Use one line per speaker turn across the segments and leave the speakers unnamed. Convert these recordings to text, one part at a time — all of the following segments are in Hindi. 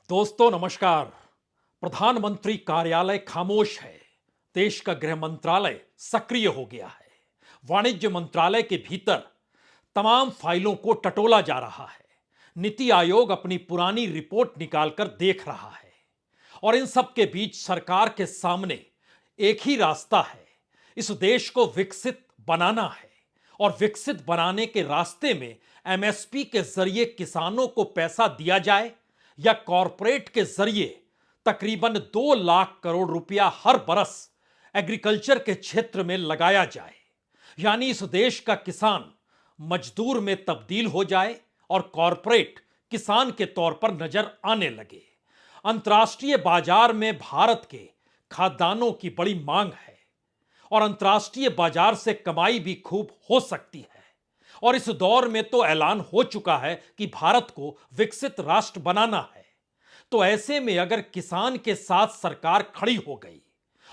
दोस्तों नमस्कार। प्रधानमंत्री कार्यालय खामोश है। देश का गृह मंत्रालय सक्रिय हो गया है। वाणिज्य मंत्रालय के भीतर तमाम फाइलों को टटोला जा रहा है। नीति आयोग अपनी पुरानी रिपोर्ट निकालकर देख रहा है। और इन सब के बीच सरकार के सामने एक ही रास्ता है। इस देश को विकसित बनाना है और विकसित बनाने के रास्ते में एमएसपी के जरिए किसानों को पैसा दिया जाए या कॉरपोरेट के जरिए तकरीबन 2 लाख करोड़ रुपया हर बरस एग्रीकल्चर के क्षेत्र में लगाया जाए। यानी इस देश का किसान मजदूर में तब्दील हो जाए और कॉरपोरेट किसान के तौर पर नजर आने लगे। अंतर्राष्ट्रीय बाजार में भारत के खाद्यान्नों की बड़ी मांग है और अंतर्राष्ट्रीय बाजार से कमाई भी खूब हो सकती है। और इस दौर में तो ऐलान हो चुका है कि भारत को विकसित राष्ट्र बनाना है। तो ऐसे में अगर किसान के साथ सरकार खड़ी हो गई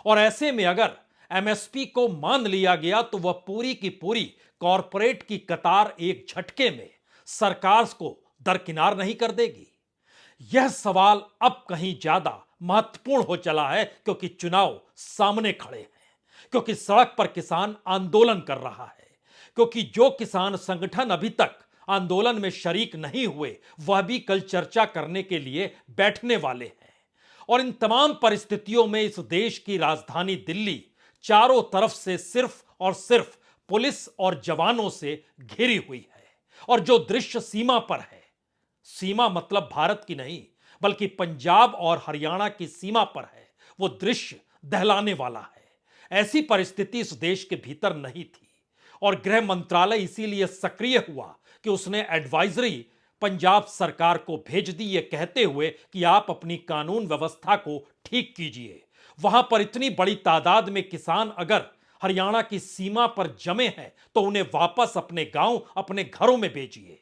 और ऐसे में अगर एमएसपी को मान लिया गया तो वह पूरी की पूरी कॉरपोरेट की कतार एक झटके में सरकार को दरकिनार नहीं कर देगी। यह सवाल अब कहीं ज्यादा महत्वपूर्ण हो चला है क्योंकि चुनाव सामने खड़े हैं, क्योंकि सड़क पर किसान आंदोलन कर रहा है, क्योंकि जो किसान संगठन अभी तक आंदोलन में शरीक नहीं हुए वह भी कल चर्चा करने के लिए बैठने वाले हैं। और इन तमाम परिस्थितियों में इस देश की राजधानी दिल्ली चारों तरफ से सिर्फ और सिर्फ पुलिस और जवानों से घिरी हुई है। और जो दृश्य सीमा पर है, सीमा मतलब भारत की नहीं बल्कि पंजाब और हरियाणा की सीमा पर है, वो दृश्य दहलाने वाला है। ऐसी परिस्थिति इस देश के भीतर नहीं थी और गृह मंत्रालय इसीलिए सक्रिय हुआ कि उसने एडवाइजरी पंजाब सरकार को भेज दी, ये कहते हुए कि आप अपनी कानून व्यवस्था को ठीक कीजिए। वहां पर इतनी बड़ी तादाद में किसान अगर हरियाणा की सीमा पर जमे हैं तो उन्हें वापस अपने गांव, अपने घरों में भेजिए।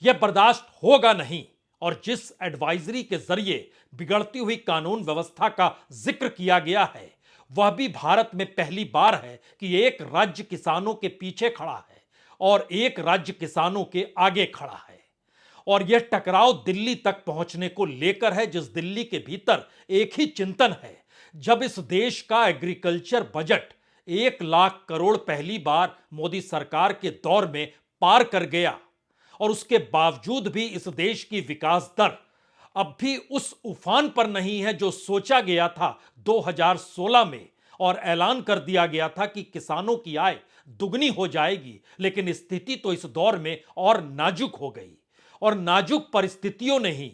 यह बर्दाश्त होगा नहीं। और जिस एडवाइजरी के जरिए बिगड़ती हुई कानून व्यवस्था का जिक्र किया गया है वह भी भारत में पहली बार है कि एक राज्य किसानों के पीछे खड़ा है और एक राज्य किसानों के आगे खड़ा है। और यह टकराव दिल्ली तक पहुंचने को लेकर है, जिस दिल्ली के भीतर एक ही चिंतन है। जब इस देश का एग्रीकल्चर बजट 1 लाख करोड़ पहली बार मोदी सरकार के दौर में पार कर गया और उसके बावजूद भी इस देश की विकास दर अब भी उस उफान पर नहीं है जो सोचा गया था 2016 में और ऐलान कर दिया गया था कि किसानों की आय दुगनी हो जाएगी। लेकिन स्थिति तो इस दौर में और नाजुक हो गई और नाजुक परिस्थितियों ने ही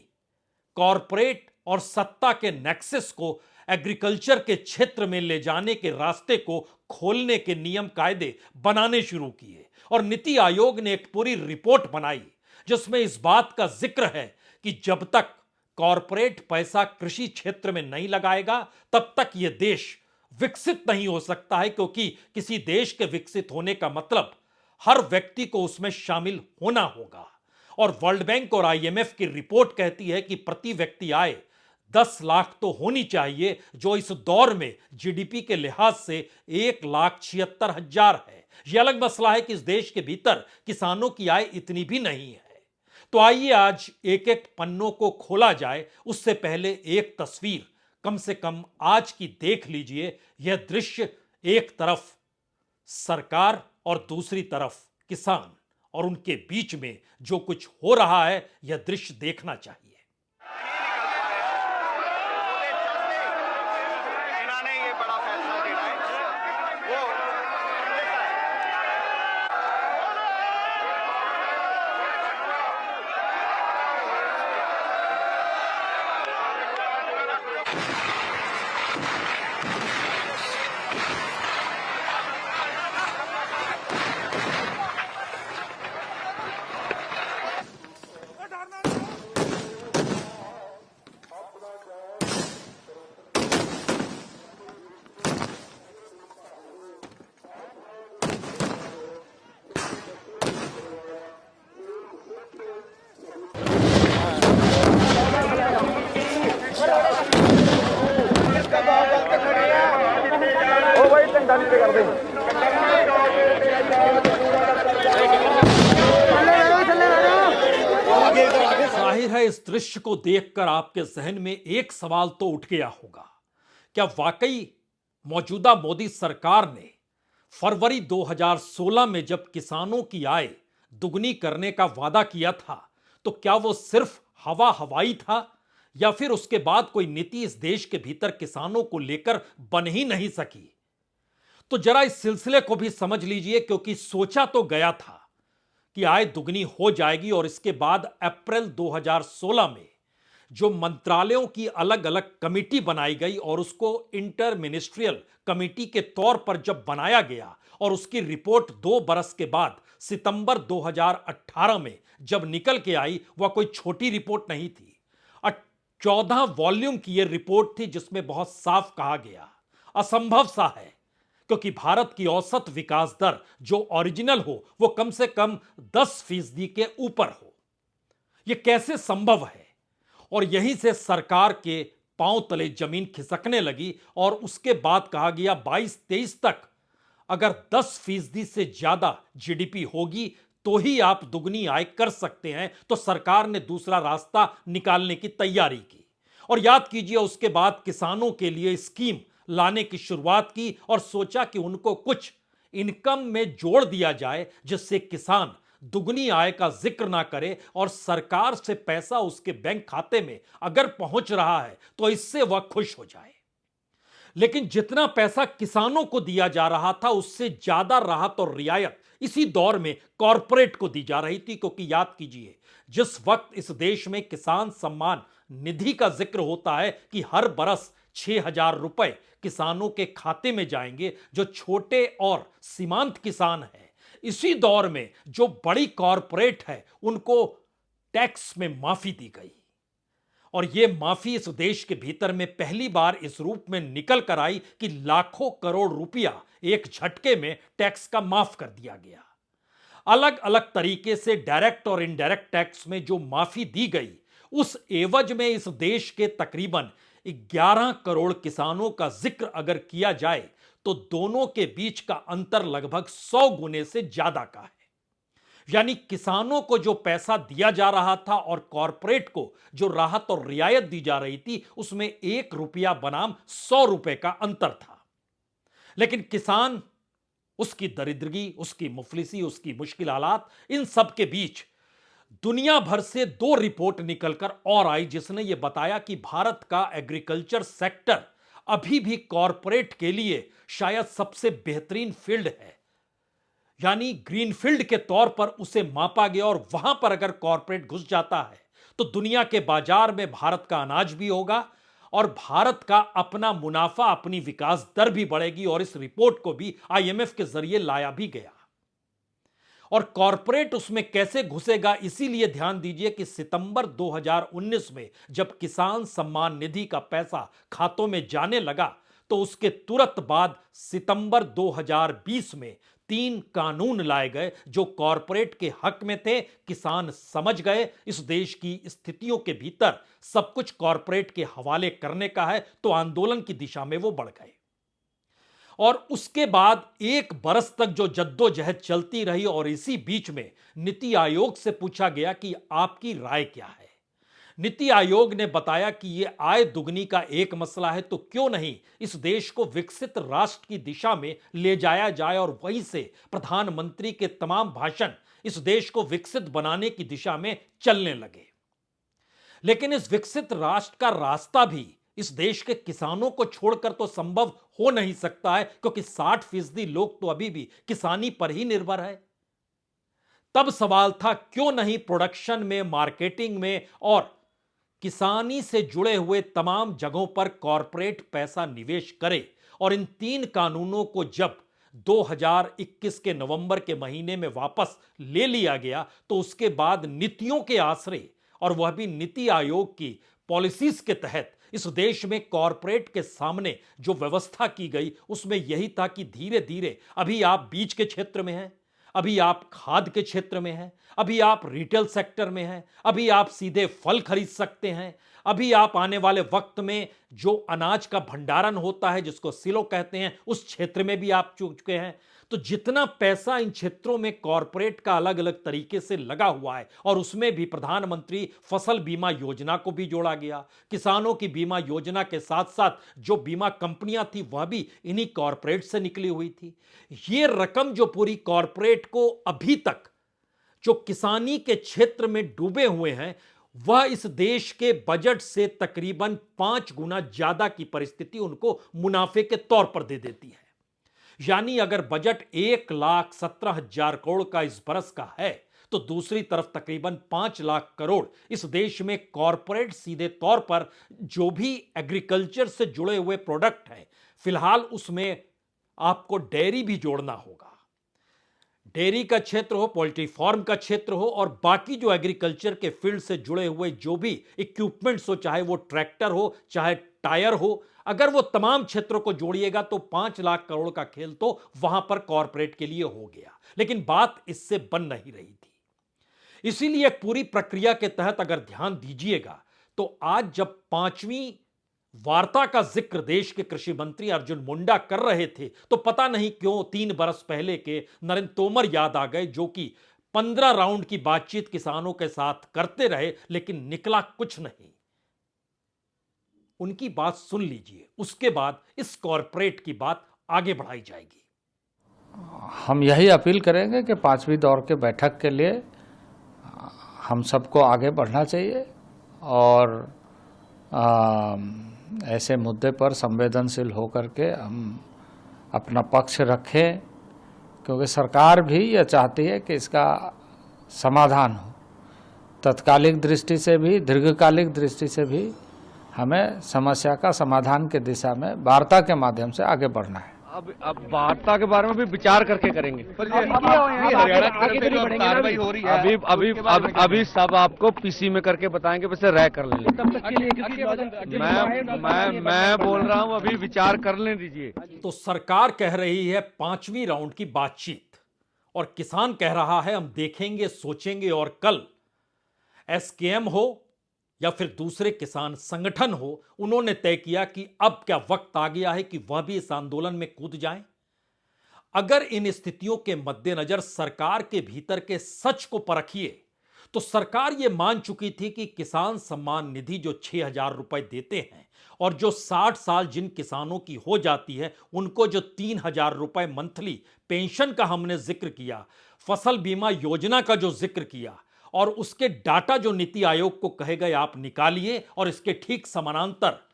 कॉरपोरेट और सत्ता के नेक्सस को एग्रीकल्चर के क्षेत्र में ले जाने के रास्ते को खोलने के नियम कायदे बनाने शुरू किए। और नीति आयोग ने एक पूरी रिपोर्ट बनाई जिसमें इस बात का जिक्र है कि जब तक कॉरपोरेट पैसा कृषि क्षेत्र में नहीं लगाएगा तब तक यह देश विकसित नहीं हो सकता है, क्योंकि किसी देश के विकसित होने का मतलब हर व्यक्ति को उसमें शामिल होना होगा। और वर्ल्ड बैंक और आईएमएफ की रिपोर्ट कहती है कि प्रति व्यक्ति आय 10 लाख तो होनी चाहिए, जो इस दौर में जीडीपी के लिहाज से 1,76,000 है। यह अलग मसला है कि इस देश के भीतर किसानों की आय इतनी भी नहीं है। तो आइए आज एक एक पन्नों को खोला जाए। उससे पहले एक तस्वीर कम से कम आज की देख लीजिए। यह दृश्य, एक तरफ सरकार और दूसरी तरफ किसान, और उनके बीच में जो कुछ हो रहा है यह दृश्य देखना चाहिए। जाहिर है इस दृश्य को देखकर आपके जहन में एक सवाल तो उठ गया होगा, क्या वाकई मौजूदा मोदी सरकार ने फरवरी 2016 में जब किसानों की आय दुगनी करने का वादा किया था, तो क्या वो सिर्फ हवा हवाई था, या फिर उसके बाद कोई नीति इस देश के भीतर किसानों को लेकर बन ही नहीं सकी? तो जरा इस सिलसिले को भी समझ लीजिए, क्योंकि सोचा तो गया था कि आय दुगनी हो जाएगी और इसके बाद अप्रैल 2016 में जो मंत्रालयों की अलग अलग कमेटी बनाई गई और उसको इंटर मिनिस्ट्रियल कमेटी के तौर पर जब बनाया गया और उसकी रिपोर्ट 2 बरस के बाद सितंबर 2018 में जब निकल के आई, वह कोई छोटी रिपोर्ट नहीं थी। 14 वॉल्यूम की यह रिपोर्ट थी, जिसमें बहुत साफ कहा गया असंभव सा है, क्योंकि भारत की औसत विकास दर जो ओरिजिनल हो वो कम से कम 10% के ऊपर हो। यह कैसे संभव है? और यहीं से सरकार के पांव तले जमीन खिसकने लगी और उसके बाद कहा गया 22-23 तक अगर 10% से ज्यादा जीडीपी होगी तो ही आप दुगनी आय कर सकते हैं। तो सरकार ने दूसरा रास्ता निकालने की तैयारी की और याद कीजिए, उसके बाद किसानों के लिए स्कीम लाने की शुरुआत की और सोचा कि उनको कुछ इनकम में जोड़ दिया जाए, जिससे किसान दुगनी आय का जिक्र ना करे और सरकार से पैसा उसके बैंक खाते में अगर पहुंच रहा है तो इससे वह खुश हो जाए। लेकिन जितना पैसा किसानों को दिया जा रहा था, उससे ज्यादा राहत और रियायत इसी दौर में कॉरपोरेट को दी जा रही थी, क्योंकि याद कीजिए, जिस वक्त इस देश में किसान सम्मान निधि का जिक्र होता है कि हर बरस 6,000 रुपए किसानों के खाते में जाएंगे, जो छोटे और सीमांत किसान हैं, इसी दौर में जो बड़ी कॉरपोरेट है उनको टैक्स में माफी दी गई। और यह माफी इस देश के भीतर में पहली बार इस रूप में निकल कर आई कि लाखों करोड़ रुपया एक झटके में टैक्स का माफ कर दिया गया। अलग अलग तरीके से डायरेक्ट और इनडायरेक्ट टैक्स में जो माफी दी गई, उस एवज में इस देश के तकरीबन 11 करोड़ किसानों का जिक्र अगर किया जाए तो दोनों के बीच का अंतर लगभग 100 गुने से ज्यादा का है। यानी किसानों को जो पैसा दिया जा रहा था और कॉरपोरेट को जो राहत और रियायत दी जा रही थी, उसमें 1 रुपया बनाम 100 रुपए का अंतर था। लेकिन किसान, उसकी दरिद्रगी, उसकी मुफलिसी, उसकी मुश्किल हालात, इन सब के बीच दुनिया भर से 2 रिपोर्ट निकलकर और आई, जिसने यह बताया कि भारत का एग्रीकल्चर सेक्टर अभी भी कॉरपोरेट के लिए शायद सबसे बेहतरीन फील्ड है। यानी ग्रीनफील्ड के तौर पर उसे मापा गया और वहां पर अगर कॉरपोरेट घुस जाता है तो दुनिया के बाजार में भारत का अनाज भी होगा और भारत का अपना मुनाफा, अपनी विकास दर भी बढ़ेगी। और इस रिपोर्ट को भी आईएमएफ के जरिए लाया भी गया। और कॉरपोरेट उसमें कैसे घुसेगा, इसीलिए ध्यान दीजिए कि सितंबर 2019 में जब किसान सम्मान निधि का पैसा खातों में जाने लगा, तो उसके तुरंत बाद सितंबर 2020 में 3 कानून लाए गए जो कॉरपोरेट के हक में थे। किसान समझ गए इस देश की स्थितियों के भीतर सब कुछ कॉरपोरेट के हवाले करने का है, तो आंदोलन की दिशा में वो बढ़ गए। और उसके बाद 1 बरस तक जो जद्दोजहद चलती रही और इसी बीच में नीति आयोग से पूछा गया कि आपकी राय क्या है। नीति आयोग ने बताया कि यह आय दुगनी का एक मसला है, तो क्यों नहीं इस देश को विकसित राष्ट्र की दिशा में ले जाया जाए। और वहीं से प्रधानमंत्री के तमाम भाषण इस देश को विकसित बनाने की दिशा में चलने लगे। लेकिन इस विकसित राष्ट्र का रास्ता भी इस देश के किसानों को छोड़कर तो संभव हो नहीं सकता है, क्योंकि 60% लोग तो अभी भी किसानी पर ही निर्भर है। तब सवाल था, क्यों नहीं प्रोडक्शन में, मार्केटिंग में और किसानी से जुड़े हुए तमाम जगहों पर कॉरपोरेट पैसा निवेश करे। और इन 3 कानूनों को जब 2021 के नवंबर के महीने में वापस ले लिया गया, तो उसके बाद नीतियों के आश्रय, और वह भी नीति आयोग की पॉलिसीज के तहत, इस देश में कॉरपोरेट के सामने जो व्यवस्था की गई, उसमें यही था कि धीरे धीरे, अभी आप बीज के क्षेत्र में हैं, अभी आप खाद के क्षेत्र में हैं, अभी आप रिटेल सेक्टर में हैं, अभी आप सीधे फल खरीद सकते हैं, अभी आप आने वाले वक्त में जो अनाज का भंडारण होता है जिसको सिलो कहते हैं, उस क्षेत्र में भी आप चुके हैं। तो जितना पैसा इन क्षेत्रों में कॉरपोरेट का अलग अलग तरीके से लगा हुआ है, और उसमें भी प्रधानमंत्री फसल बीमा योजना को भी जोड़ा गया, किसानों की बीमा योजना के साथ साथ जो बीमा कंपनियां थी वह भी इन्हीं कॉरपोरेट से निकली हुई थी। यह रकम जो पूरी कॉरपोरेट को अभी तक जो किसानी के क्षेत्र में डूबे हुए हैं, वह इस देश के बजट से तकरीबन 5 गुना ज्यादा की परिस्थिति उनको मुनाफे के तौर पर दे देती है। यानी अगर बजट 1,17,000 करोड़ का इस बरस का है, तो दूसरी तरफ तकरीबन 5 लाख करोड़ इस देश में कॉरपोरेट सीधे तौर पर जो भी एग्रीकल्चर से जुड़े हुए प्रोडक्ट हैं, फिलहाल उसमें आपको डेयरी भी जोड़ना होगा। डेयरी का क्षेत्र हो, पोल्ट्री फार्म का क्षेत्र हो, और बाकी जो एग्रीकल्चर के फील्ड से जुड़े हुए जो भी इक्विपमेंट्स हो, चाहे वो ट्रैक्टर हो, चाहे टायर हो, अगर वो तमाम क्षेत्रों को जोड़िएगा तो 5 लाख करोड़ का खेल तो वहां पर कॉरपोरेट के लिए हो गया। लेकिन बात इससे बन नहीं रही थी। इसीलिए एक पूरी प्रक्रिया के तहत अगर ध्यान दीजिएगा तो आज जब 5वीं वार्ता का जिक्र देश के कृषि मंत्री अर्जुन मुंडा कर रहे थे, तो पता नहीं क्यों 3 बरस पहले के नरेंद्र तोमर याद आ गए, जो कि 15 राउंड की बातचीत किसानों के साथ करते रहे, लेकिन निकला कुछ नहीं। उनकी बात सुन लीजिए, उसके बाद इस कॉरपोरेट की बात आगे बढ़ाई जाएगी।
हम यही अपील करेंगे कि 5वीं दौर के बैठक के लिए हम सबको आगे बढ़ना चाहिए और ऐसे मुद्दे पर संवेदनशील होकर के हम अपना पक्ष रखें, क्योंकि सरकार भी यह चाहती है कि इसका समाधान हो। तत्कालिक दृष्टि से भी, दीर्घकालिक दृष्टि से भी हमें समस्या का समाधान की दिशा में वार्ता के माध्यम से आगे बढ़ना है।
अब वार्ता के बारे में भी विचार करके करेंगे। अभी सब आपको पीसी में करके बताएंगे, वैसे राय कर लेंगे। मैं बोल रहा हूँ अभी विचार कर लें दीजिए।
तो सरकार कह रही है 5वीं राउंड की बातचीत, और किसान कह रहा है हम देखेंगे, सोचेंगे, और कल एसकेएम हो या फिर दूसरे किसान संगठन हो, उन्होंने तय किया कि अब क्या वक्त आ गया है कि वह भी इस आंदोलन में कूद जाएं। अगर इन स्थितियों के मद्देनजर सरकार के भीतर के सच को परखिए, तो सरकार यह मान चुकी थी कि किसान सम्मान निधि जो 6,000 रुपए देते हैं, और जो 60 साल जिन किसानों की हो जाती है उनको जो 3,000 रुपए मंथली पेंशन का हमने जिक्र किया, फसल बीमा योजना का जो जिक्र किया, और उसके डाटा जो नीति आयोग को कहे गए आप निकालिए, और इसके ठीक समानांतर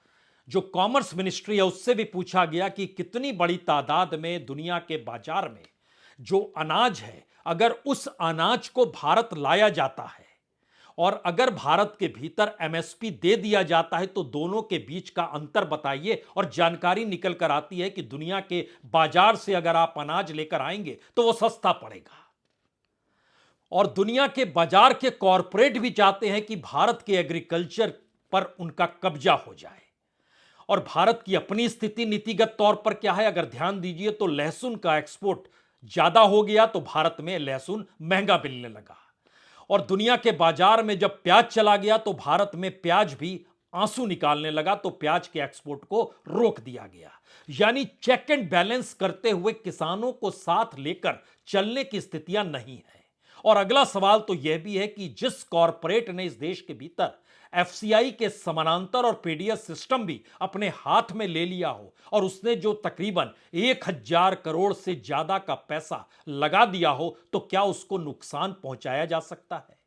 जो कॉमर्स मिनिस्ट्री है उससे भी पूछा गया कि कितनी बड़ी तादाद में दुनिया के बाजार में जो अनाज है, अगर उस अनाज को भारत लाया जाता है और अगर भारत के भीतर एमएसपी दे दिया जाता है, तो दोनों के बीच का अंतर बताइए। और जानकारी निकल कर आती है कि दुनिया के बाजार से अगर आप अनाज लेकर आएंगे तो वो सस्ता पड़ेगा, और दुनिया के बाजार के कॉरपोरेट भी चाहते हैं कि भारत के एग्रीकल्चर पर उनका कब्जा हो जाए। और भारत की अपनी स्थिति नीतिगत तौर पर क्या है, अगर ध्यान दीजिए तो लहसुन का एक्सपोर्ट ज्यादा हो गया तो भारत में लहसुन महंगा मिलने लगा, और दुनिया के बाजार में जब प्याज चला गया तो भारत में प्याज भी आंसू निकालने लगा, तो प्याज के एक्सपोर्ट को रोक दिया गया। यानी चेक एंड बैलेंस करते हुए किसानों को साथ लेकर चलने की स्थितियां नहीं है। और अगला सवाल तो यह भी है कि जिस कॉरपोरेट ने इस देश के भीतर एफसीआई के समानांतर और पीडीएस सिस्टम भी अपने हाथ में ले लिया हो, और उसने जो तकरीबन 1,000 करोड़ से ज्यादा का पैसा लगा दिया हो, तो क्या उसको नुकसान पहुंचाया जा सकता है?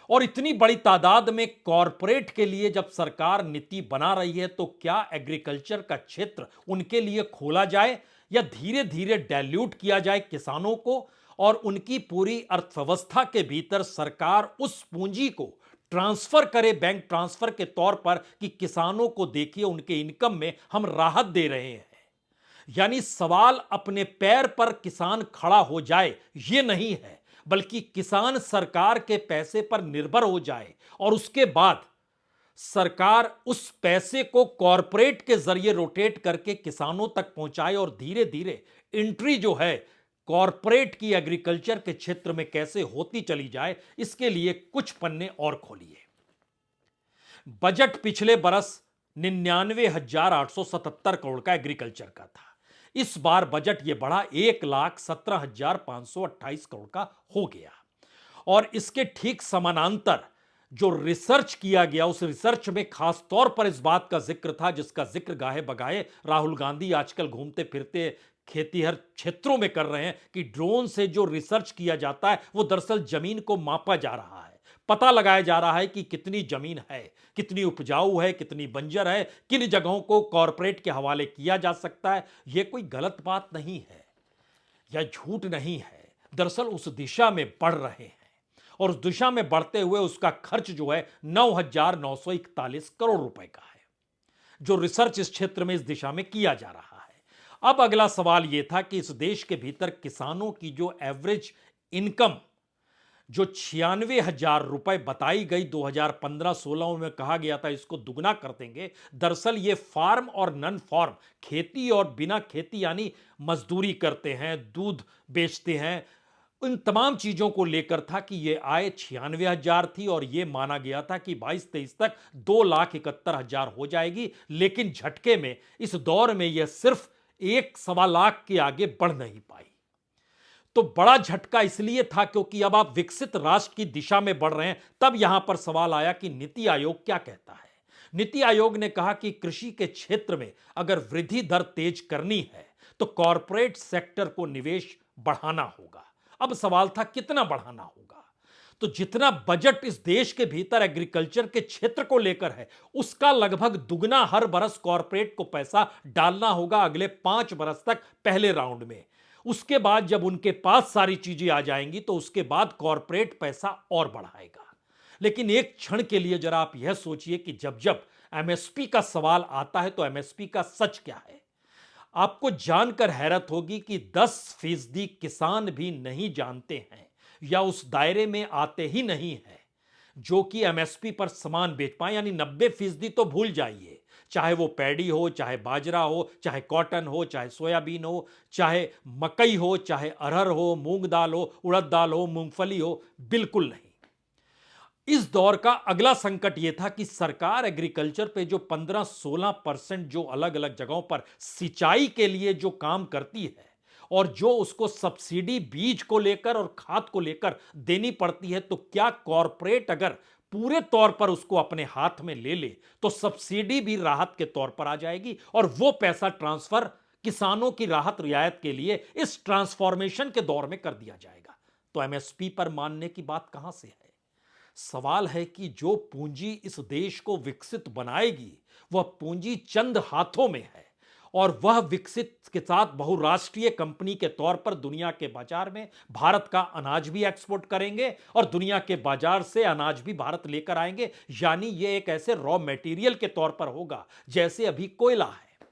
और इतनी बड़ी तादाद में कॉरपोरेट के लिए जब सरकार नीति बना रही है, तो क्या एग्रीकल्चर का क्षेत्र उनके लिए खोला जाए, या धीरे धीरे डाइल्यूट किया जाए किसानों को, और उनकी पूरी अर्थव्यवस्था के भीतर सरकार उस पूंजी को ट्रांसफर करे बैंक ट्रांसफर के तौर पर कि किसानों को देखिए उनके इनकम में हम राहत दे रहे हैं। यानी सवाल अपने पैर पर किसान खड़ा हो जाए यह नहीं है, बल्कि किसान सरकार के पैसे पर निर्भर हो जाए, और उसके बाद सरकार उस पैसे को कॉरपोरेट के जरिए रोटेट करके किसानों तक पहुंचाए, और धीरे धीरे एंट्री जो है कॉरपोरेट की एग्रीकल्चर के क्षेत्र में कैसे होती चली जाए, इसके लिए कुछ पन्ने और खोलिए। बजट पिछले बरस 99,877 करोड़ का एग्रीकल्चर का था। इस बार बजट ये बढ़ा 1,17,528 करोड़ का हो गया। और इसके ठीक समानांतर जो रिसर्च किया गया, उस रिसर्च में खास तौर पर इस बात का जिक्र था, जिसका जिक्र गाहे बगाहे राहुल गांधी आजकल घूमते फिरते खेतीहर क्षेत्रों में कर रहे हैं, कि ड्रोन से जो रिसर्च किया जाता है वो दरअसल जमीन को मापा जा रहा है, पता लगाया जा रहा है कि कितनी जमीन है, कितनी उपजाऊ है, कितनी बंजर है, किन जगहों को कॉरपोरेट के हवाले किया जा सकता है। यह कोई गलत बात नहीं है या झूठ नहीं है, दरअसल उस दिशा में बढ़ रहे हैं, और उस दिशा में बढ़ते हुए उसका खर्च जो है 9,941 करोड़ रुपए का है, जो रिसर्च इस क्षेत्र में इस दिशा में किया जा रहा है। अब अगला सवाल यह था कि इस देश के भीतर किसानों की जो एवरेज इनकम जो 96,000 रुपए बताई गई 2015-16 में कहा गया था इसको दुगना कर देंगे, दरअसल ये फार्म और नन फार्म, खेती और बिना खेती यानी मजदूरी करते हैं, दूध बेचते हैं, इन तमाम चीजों को लेकर था कि ये आय 96,000 थी, और ये माना गया था कि 22-23 तक 2,71,000 हो जाएगी। लेकिन झटके में इस दौर में यह सिर्फ 1-1.25 के आगे बढ़ नहीं पाई। तो बड़ा झटका इसलिए था क्योंकि अब आप विकसित राष्ट्र की दिशा में बढ़ रहे हैं। तब यहां पर सवाल आया कि नीति आयोग क्या कहता है। नीति आयोग ने कहा कि कृषि के क्षेत्र में अगर वृद्धि दर तेज करनी है तो कॉरपोरेट सेक्टर को निवेश बढ़ाना होगा। अब सवाल था कितना बढ़ाना होगा। तो जितना बजट इस देश के भीतर एग्रीकल्चर के क्षेत्र को लेकर है, उसका लगभग दुगना हर बरस कॉरपोरेट को पैसा डालना होगा अगले 5 बरस तक, पहले राउंड में। उसके बाद जब उनके पास सारी चीजें आ जाएंगी तो उसके बाद कॉरपोरेट पैसा और बढ़ाएगा। लेकिन एक क्षण के लिए जरा आप यह सोचिए कि जब जब एमएसपी का सवाल आता है तो एमएसपी का सच क्या है। आपको जानकर हैरत होगी कि 10% किसान भी नहीं जानते हैं या उस दायरे में आते ही नहीं है जो कि एमएसपी पर सामान बेच पाए, यानी 90% तो भूल जाइए। चाहे वो पैडी हो, चाहे बाजरा हो, चाहे कॉटन हो, चाहे सोयाबीन हो, चाहे मकई हो, चाहे अरहर हो, मूंग दाल हो, उड़द दाल हो, मूंगफली हो, बिल्कुल नहीं। इस दौर का अगला संकट यह था कि सरकार एग्रीकल्चर पे जो 15-16% जो अलग अलग जगहों पर सिंचाई के लिए जो काम करती है और जो उसको सब्सिडी बीज को लेकर और खाद को लेकर देनी पड़ती है, तो क्या कॉरपोरेट अगर पूरे तौर पर उसको अपने हाथ में ले ले तो सब्सिडी भी राहत के तौर पर आ जाएगी और वो पैसा ट्रांसफर किसानों की राहत रियायत के लिए इस ट्रांसफॉर्मेशन के दौर में कर दिया जाएगा। तो एमएसपी पर मानने की बात कहां से है। सवाल है कि जो पूंजी इस देश को विकसित बनाएगी वह पूंजी चंद हाथों में है, और वह विकसित के साथ बहुराष्ट्रीय कंपनी के तौर पर दुनिया के बाजार में भारत का अनाज भी एक्सपोर्ट करेंगे और दुनिया के बाजार से अनाज भी भारत लेकर आएंगे। यानी यह एक ऐसे रॉ मटेरियल के तौर पर होगा जैसे अभी कोयला है।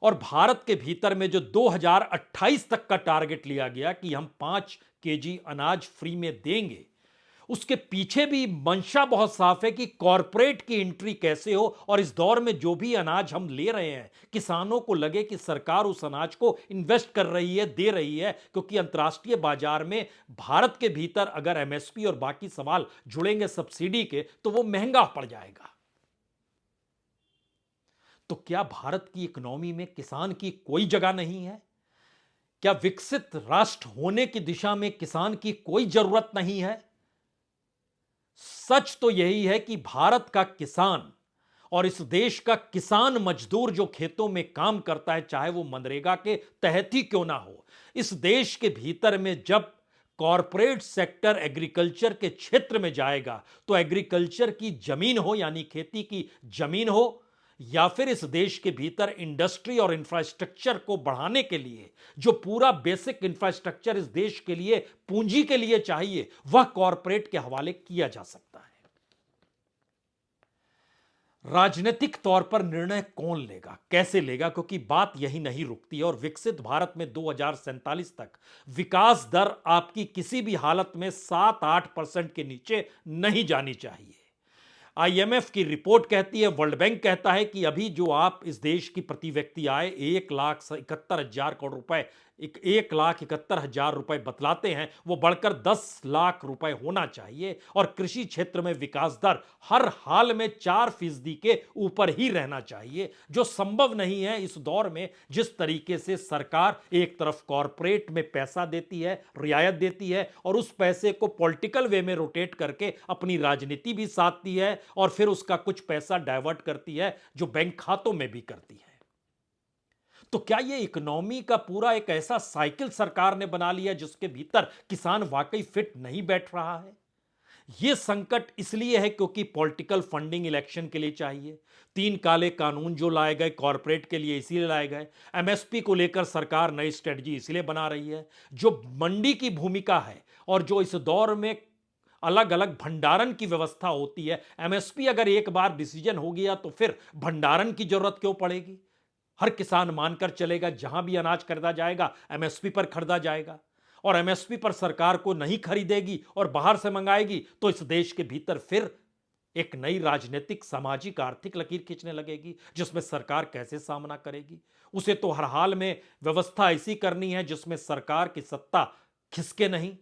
और भारत के भीतर में जो 2028 तक का टारगेट लिया गया कि हम 5 केजी अनाज फ्री में देंगे, उसके पीछे भी मंशा बहुत साफ है कि कॉरपोरेट की एंट्री कैसे हो, और इस दौर में जो भी अनाज हम ले रहे हैं किसानों को लगे कि सरकार उस अनाज को इन्वेस्ट कर रही है, दे रही है, क्योंकि अंतर्राष्ट्रीय बाजार में भारत के भीतर अगर एमएसपी और बाकी सवाल जुड़ेंगे सब्सिडी के तो वो महंगा पड़ जाएगा। तो क्या भारत की इकोनॉमी में किसान की कोई जगह नहीं है? क्या विकसित राष्ट्र होने की दिशा में किसान की कोई जरूरत नहीं है? सच तो यही है कि भारत का किसान और इस देश का किसान मजदूर जो खेतों में काम करता है, चाहे वो मनरेगा के तहत ही क्यों ना हो, इस देश के भीतर में जब कॉरपोरेट सेक्टर एग्रीकल्चर के क्षेत्र में जाएगा तो एग्रीकल्चर की जमीन हो यानी खेती की जमीन हो, या फिर इस देश के भीतर इंडस्ट्री और इंफ्रास्ट्रक्चर को बढ़ाने के लिए जो पूरा बेसिक इंफ्रास्ट्रक्चर इस देश के लिए पूंजी के लिए चाहिए, वह कॉरपोरेट के हवाले किया जा सकता है। राजनीतिक तौर पर निर्णय कौन लेगा, कैसे लेगा, क्योंकि बात यही नहीं रुकती और विकसित भारत में 2047 तक विकास दर आपकी किसी भी हालत में 7-8% के नीचे नहीं जानी चाहिए। आईएमएफ की रिपोर्ट कहती है, वर्ल्ड बैंक कहता है कि अभी जो आप इस देश की प्रति व्यक्ति आय 1,71,000 करोड़ रुपए 1,71,000 रुपए बतलाते हैं वो बढ़कर 10 लाख रुपए होना चाहिए और कृषि क्षेत्र में विकास दर हर हाल में 4% के ऊपर ही रहना चाहिए, जो संभव नहीं है इस दौर में जिस तरीके से सरकार एक तरफ कॉरपोरेट में पैसा देती है, रियायत देती है और उस पैसे को पॉलिटिकल वे में रोटेट करके अपनी राजनीति भी साधती है और फिर उसका कुछ पैसा डाइवर्ट करती है जो बैंक खातों में भी करती है। तो क्या यह इकोनॉमी का पूरा एक ऐसा साइकिल सरकार ने बना लिया जिसके भीतर किसान वाकई फिट नहीं बैठ रहा है? यह संकट इसलिए है क्योंकि पॉलिटिकल फंडिंग इलेक्शन के लिए चाहिए। 3 काले कानून जो लाए गए कॉरपोरेट के लिए इसीलिए लाए गए। एमएसपी को लेकर सरकार नई स्ट्रेटजी इसलिए बना रही है। जो मंडी की भूमिका है और जो इस दौर में अलग अलग भंडारण की व्यवस्था होती है, एमएसपी अगर एक बार डिसीजन हो गया तो फिर भंडारण की जरूरत क्यों पड़ेगी? हर किसान मानकर चलेगा जहां भी अनाज खरीदा जाएगा एमएसपी पर खरीदा जाएगा और एमएसपी पर सरकार को नहीं खरीदेगी और बाहर से मंगाएगी तो इस देश के भीतर फिर एक नई राजनीतिक, सामाजिक, आर्थिक लकीर खींचने लगेगी जिसमें सरकार कैसे सामना करेगी। उसे तो हर हाल में व्यवस्था ऐसी करनी है जिसमें सरकार की सत्ता खिसके नहीं।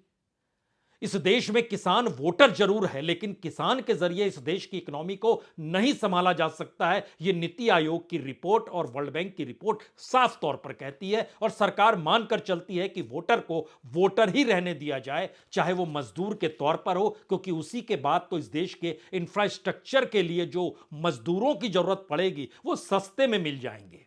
इस देश में किसान वोटर जरूर है लेकिन किसान के जरिए इस देश की इकोनॉमी को नहीं संभाला जा सकता है। यह नीति आयोग की रिपोर्ट और वर्ल्ड बैंक की रिपोर्ट साफ तौर पर कहती है और सरकार मानकर चलती है कि वोटर को वोटर ही रहने दिया जाए, चाहे वो मजदूर के तौर पर हो, क्योंकि उसी के बाद तो इस देश के इंफ्रास्ट्रक्चर के लिए जो मजदूरों की जरूरत पड़ेगी वो सस्ते में मिल जाएंगे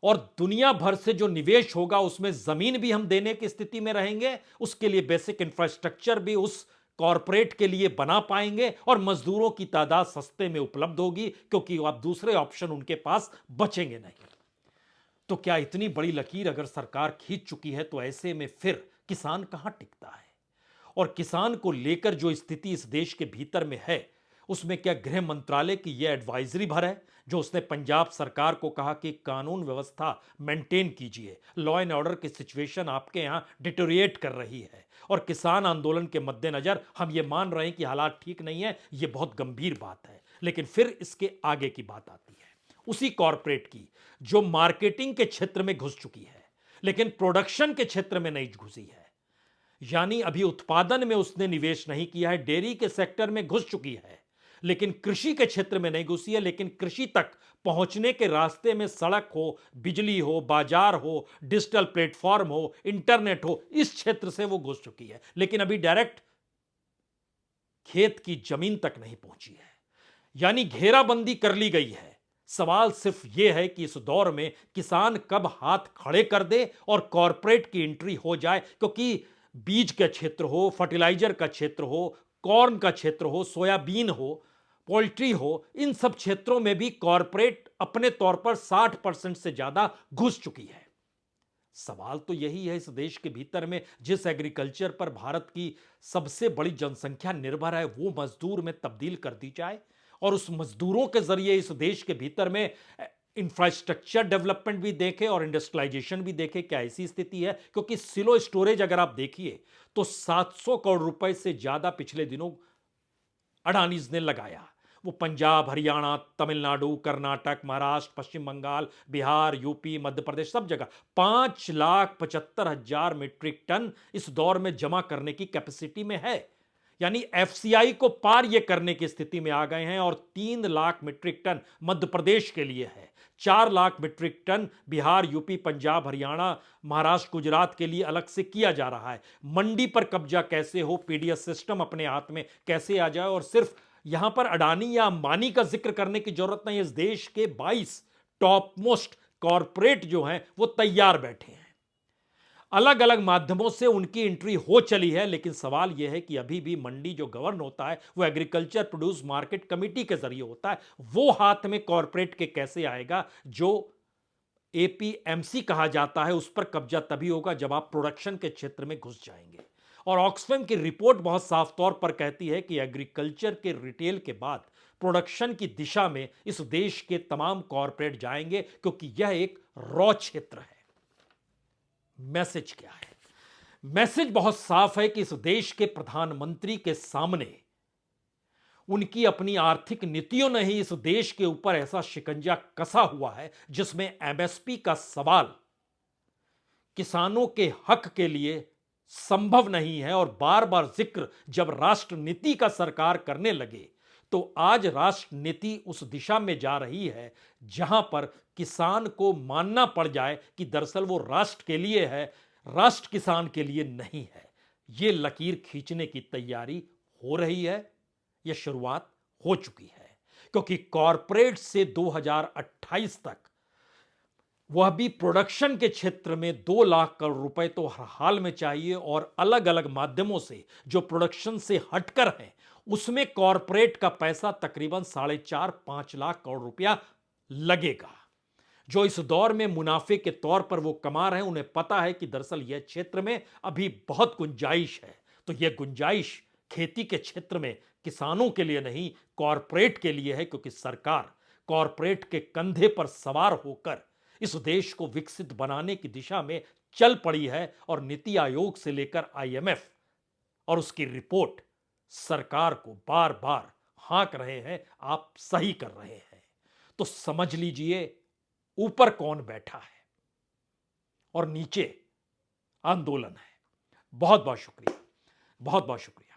और दुनिया भर से जो निवेश होगा उसमें जमीन भी हम देने की स्थिति में रहेंगे, उसके लिए बेसिक इंफ्रास्ट्रक्चर भी उस कॉरपोरेट के लिए बना पाएंगे और मजदूरों की तादाद सस्ते में उपलब्ध होगी क्योंकि अब दूसरे ऑप्शन उनके पास बचेंगे नहीं। तो क्या इतनी बड़ी लकीर अगर सरकार खींच चुकी है तो ऐसे में फिर किसान कहां टिकता है? और किसान को लेकर जो स्थिति इस देश के भीतर में है उसमें क्या गृह मंत्रालय की यह एडवाइजरी भर है जो उसने पंजाब सरकार को कहा कि कानून व्यवस्था मेंटेन कीजिए, लॉ एंड ऑर्डर की सिचुएशन आपके यहां डिटोरिएट कर रही है और किसान आंदोलन के मद्देनजर हम ये मान रहे हैं कि हालात ठीक नहीं है, ये बहुत गंभीर बात है। लेकिन फिर इसके आगे की बात आती है उसी कॉरपोरेट की जो मार्केटिंग के क्षेत्र में घुस चुकी है लेकिन प्रोडक्शन के क्षेत्र में नहीं घुसी है, यानी अभी उत्पादन में उसने निवेश नहीं किया है। डेयरी के सेक्टर में घुस चुकी है लेकिन कृषि के क्षेत्र में नहीं घुसी है। लेकिन कृषि तक पहुंचने के रास्ते में सड़क हो, बिजली हो, बाजार हो, डिजिटल प्लेटफॉर्म हो, इंटरनेट हो, इस क्षेत्र से वो घुस चुकी है लेकिन अभी डायरेक्ट खेत की जमीन तक नहीं पहुंची है, यानी घेराबंदी कर ली गई है। सवाल सिर्फ यह है कि इस दौर में किसान कब हाथ खड़े कर दे और कॉरपोरेट की एंट्री हो जाए, क्योंकि बीज का क्षेत्र हो, फर्टिलाइजर का क्षेत्र हो, कॉर्न का क्षेत्र हो, सोयाबीन हो, पोल्ट्री हो, इन सब क्षेत्रों में भी कॉरपोरेट अपने तौर पर 60% से ज्यादा घुस चुकी है। सवाल तो यही है इस देश के भीतर में जिस एग्रीकल्चर पर भारत की सबसे बड़ी जनसंख्या निर्भर है वो मजदूर में तब्दील कर दी जाए और उस मजदूरों के जरिए इस देश के भीतर में इंफ्रास्ट्रक्चर डेवलपमेंट भी देखे और इंडस्ट्रियलाइजेशन भी देखे। क्या ऐसी स्थिति है? क्योंकि सिलो स्टोरेज अगर आप देखिए तो 700 करोड़ रुपए से ज्यादा पिछले दिनों अडानीज ने लगाया। वो पंजाब, हरियाणा, तमिलनाडु, कर्नाटक, महाराष्ट्र, पश्चिम बंगाल, बिहार, यूपी, मध्य प्रदेश, सब जगह 5,75,000 मीट्रिक टन इस दौर में जमा करने की कैपेसिटी में है, यानी एफसीआई को पार ये करने की स्थिति में आ गए हैं। और 3 लाख मीट्रिक टन मध्य प्रदेश के लिए है, 4 लाख मीट्रिक टन बिहार, यूपी, पंजाब, हरियाणा, महाराष्ट्र, गुजरात के लिए अलग से किया जा रहा है। मंडी पर कब्जा कैसे हो, पीडीएस सिस्टम अपने हाथ में कैसे आ जाए। और सिर्फ यहां पर अडानी या अंबानी का जिक्र करने की जरूरत नहीं, इस देश के 22 टॉप मोस्ट कॉरपोरेट जो हैं वो तैयार बैठे हैं। अलग अलग माध्यमों से उनकी एंट्री हो चली है लेकिन सवाल यह है कि अभी भी मंडी जो गवर्न होता है वो एग्रीकल्चर प्रोड्यूस मार्केट कमेटी के जरिए होता है। वो हाथ में कॉरपोरेट के कैसे आएगा? जो एपीएमसी कहा जाता है उस पर कब्जा तभी होगा जब आप प्रोडक्शन के क्षेत्र में घुस जाएंगे। और ऑक्सफैम की रिपोर्ट बहुत साफ तौर पर कहती है कि एग्रीकल्चर के रिटेल के बाद प्रोडक्शन की दिशा में इस देश के तमाम कॉरपोरेट जाएंगे क्योंकि यह एक रॉ क्षेत्र है। मैसेज क्या है? मैसेज बहुत साफ है कि इस देश के प्रधानमंत्री के सामने उनकी अपनी आर्थिक नीतियों ने ही इस देश के ऊपर ऐसा शिकंजा कसा हुआ है जिसमें एमएसपी का सवाल किसानों के हक के लिए संभव नहीं है और बार बार जिक्र जब राष्ट्र नीति का सरकार करने लगे तो आज राष्ट्र नीति उस दिशा में जा रही है जहां पर किसान को मानना पड़ जाए कि दरअसल वो राष्ट्र के लिए है, राष्ट्र किसान के लिए नहीं है। ये लकीर खींचने की तैयारी हो रही है, यह शुरुआत हो चुकी है, क्योंकि कॉरपोरेट से 2028 तक वह भी प्रोडक्शन के क्षेत्र में 2 लाख करोड़ रुपए तो हर हाल में चाहिए और अलग अलग माध्यमों से जो प्रोडक्शन से हटकर हैं उसमें कॉरपोरेट का पैसा तकरीबन 4.5-5 लाख करोड़ रुपया लगेगा। जो इस दौर में मुनाफे के तौर पर वो कमा रहे हैं उन्हें पता है कि दरअसल यह क्षेत्र में अभी बहुत गुंजाइश है। तो यह गुंजाइश खेती के क्षेत्र में किसानों के लिए नहीं, कॉरपोरेट के लिए है, क्योंकि सरकार कॉरपोरेट के कंधे पर सवार होकर इस देश को विकसित बनाने की दिशा में चल पड़ी है और नीति आयोग से लेकर आईएमएफ और उसकी रिपोर्ट सरकार को बार बार हाँक रहे हैं, आप सही कर रहे हैं। तो समझ लीजिए ऊपर कौन बैठा है और नीचे आंदोलन है। बहुत बहुत शुक्रिया, बहुत बहुत शुक्रिया।